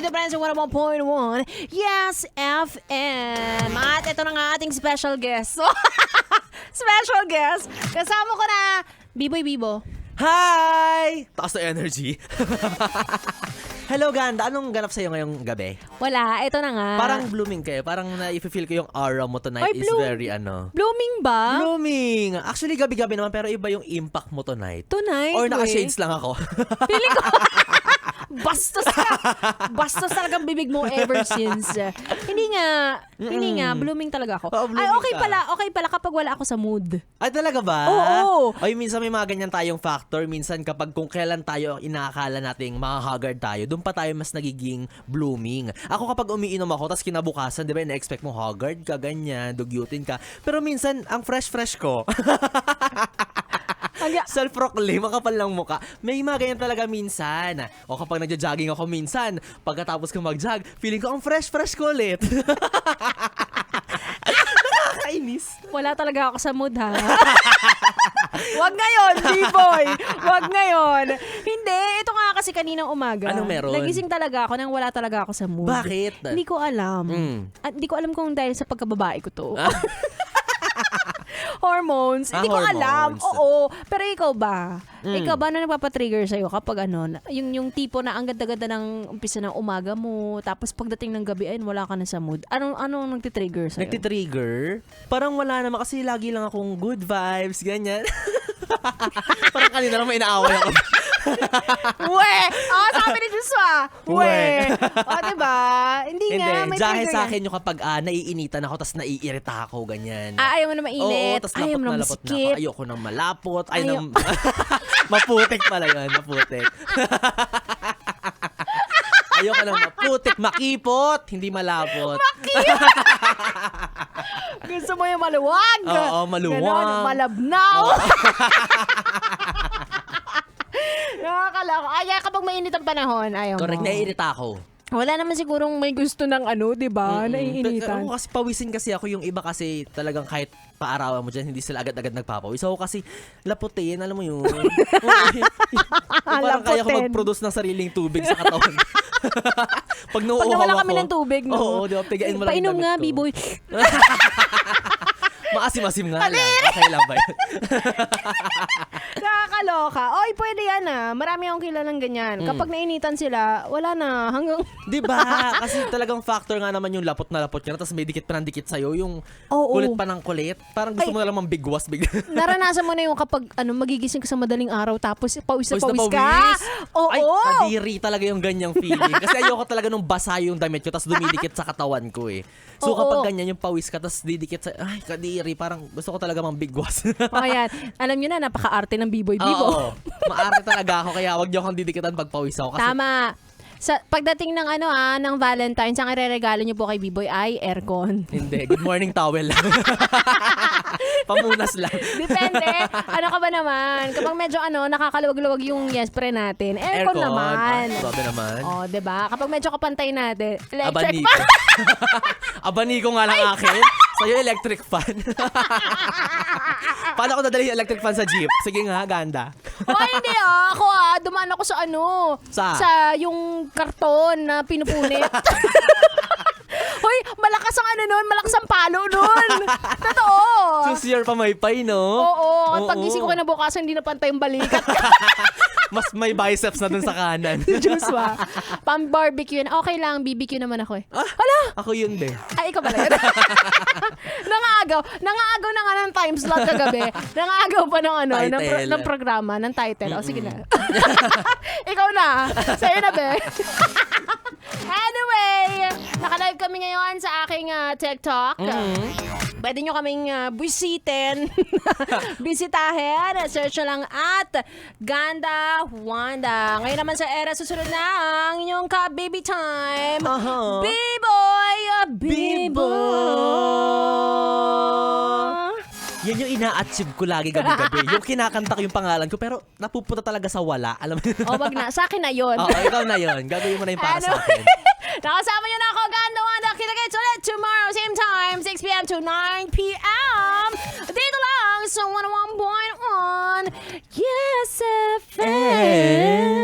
dito friends, 101.1 Yes FM. At ito na nga ating special guest. Special guest. Kasama ko na Biboy Bibo. Hi! Taas na energy. Hello, Ganda. Anong ganap sa'yo ngayong gabi? Wala, ito na nga. Parang blooming kayo. Parang na-feel ko yung aura mo tonight Ay, is very blooming ba? Blooming! Actually, gabi-gabi naman pero iba yung impact mo tonight. Tonight, Or naka-shades lang ako. Feeling ko. Bastos ka. Bastos talagang bibig mo ever since. Hindi nga, blooming talaga ako. Oo, Ay, blooming okay pala kapag wala ako sa mood. Ay, talaga ba? Oo. Ay, minsan may mga ganyan tayong factor. Minsan kapag kung kailan tayo inaakala nating haggard tayo, doon pa tayo mas nagiging blooming. Ako kapag umiinom ako, tas kinabukasan, di ba, na-expect mo haggard ka, ganyan, dugyutin ka. Pero minsan, ang fresh ko. Self-proclaim, makapal lang mukha. May mga ganyan talaga minsan. O kapag nagja-jogging ako minsan, pagkatapos ko mag-jog, feeling ko ang fresh ko ulit. Nakakainis. Wala talaga ako sa mood, ha? Wag ngayon, B-boy. Wag ngayon. Hindi, ito nga kasi kaninang umaga. Anong meron? Nagising talaga ako nang wala talaga ako sa mood. Bakit? Hindi ko alam. At hindi ko alam kung dahil sa pagkababae ko to. Hormones. Hindi ko alam. hormones. Oo. Pero ikaw ba? Ikaw ba na nagpapatrigger sa'yo kapag yung tipo na ang ganda-ganda ng umpisa ng umaga mo, tapos pagdating ng gabi, ayun, wala ka na sa mood. Anong nagtitrigger sa'yo? Nagtitrigger? Parang wala naman kasi lagi lang akong good vibes, ganyan. Parang kanina lang may inaaway ako. We! Sabi ni Joshua! We! Diba? Hindi nga, may dahil trigger sa yan. akin yung kapag naiinitan ako tas naiirita ako, ganyan. Ayaw mo na mainit. Oo, tas Ayaw mo lapot na na lapot na ako. masikip. Ayoko nang malapot. Maputik pala yun, maputik. Ayoko nang maputik, makipot, hindi malapot. Gusto mo yung maluwag? Oo, maluwag. Ganon, malabnaw. Nakakalako. Kapag mainit ang panahon, ayaw mo. Correct, naiirita ako. Wala naman sigurong may gusto ng di ba? Naiinitan. Pero kasi pawisin kasi ako, yung iba kasi talagang kahit paarawan mo dyan, hindi sila agad-agad nagpapawis. Ako kasi laputin, alam mo yun. Parang kaya ko mag-produce ng sariling tubig sa katawan. Pag nawala kami ng tubig, no? Oo, di ba? Pigain mo lang Painom yung nga, damit ko. B-boy. Maasim-asim nga lang. Okay lang ba yun? Nakakaloka. Oy, pwede yan Marami akong kilalang ganyan. Kapag nainitan sila, wala na. Hanggang... Di ba? Kasi talagang factor nga naman yung lapot na lapot ka na, tapos may dikit pa ng dikit sa'yo, yung kulit pa ng kulit. Parang gusto mo na lang mambigwas bigla. Naranasan mo na yung kapag magigising ka sa madaling araw, tapos pawis na pawis ka. Oo. Ay, kadiri talaga yung ganyang feeling. Kasi ayoko talaga nung basa yung damit ko, tapos dumidikit sa katawan ko eh. So kapag ganyan yung pawis ka, tapos didikit sa, ay, kadiri, parang gusto ko talaga mambigwas. Ayan. Alam nyo na, napaka-arte ng B-boy Bibo. Oo. Maarte talaga ako, kaya wag niyo akong didikitan pag pawis ako. Kasi, Tama. Sa pagdating ng ng Valentine's, ang ireregalo niyo po kay B-boy ay aircon. hindi, good morning towel lang. Pamunas lang. Depende. Ano ka ba naman? Kapag medyo nakakaluwag-luwag yung yes pre natin, aircon naman. Grabe naman. Oh, 'di ba? Kapag medyo kapantay natin, electric Abaniko. Abaniko nga lang akin. Sa'yo electric fan. Paano ko dadali yung electric fan sa jeep? Sige nga, Ganda. Hindi ako dumaan ako sa Sa yung karton na pinupunit. Hoy, malakas ang nun, malakas ang palo nun. Totoo. Susier pamaypay, no? Oo. At pagising ko kinabukasan, hindi na pantay yung balikat. Mas may biceps na dun sa kanan. Joshua. Pang-barbecue. Okay lang, BBQ naman ako eh. Hala! Ako yun din. Ay, ikaw pala yun. Nangaagaw na nga ng time slot kagabi. Nangaagaw pa ng ng programa, ng title. O, sige na. Ikaw na. Sa'yo na, be. Anyway, naka-live kami ngayon sa aking TikTok. Pwede nyo kaming bisitin. Bisitahin. Search nyo lang at Ganda Wanda. Ngayon naman sa era, susunod na ang inyong ka-baby time. B-boy! Yan yung ina-achieve ko lagi gabi-gabi. Yung kinakanta ko yung pangalan ko, pero napupunta talaga sa wala. Alam mo yun? Wag na. Sa akin na yun. Oo, ikaw na yun. Gagawin mo na yung para sa akin. Nakasama nyo na ako, Ganda Wanda. Kita-kits ulit tomorrow, same time, 6 p.m. to 9 p.m. Dito lang sa 101.1 Yes FM.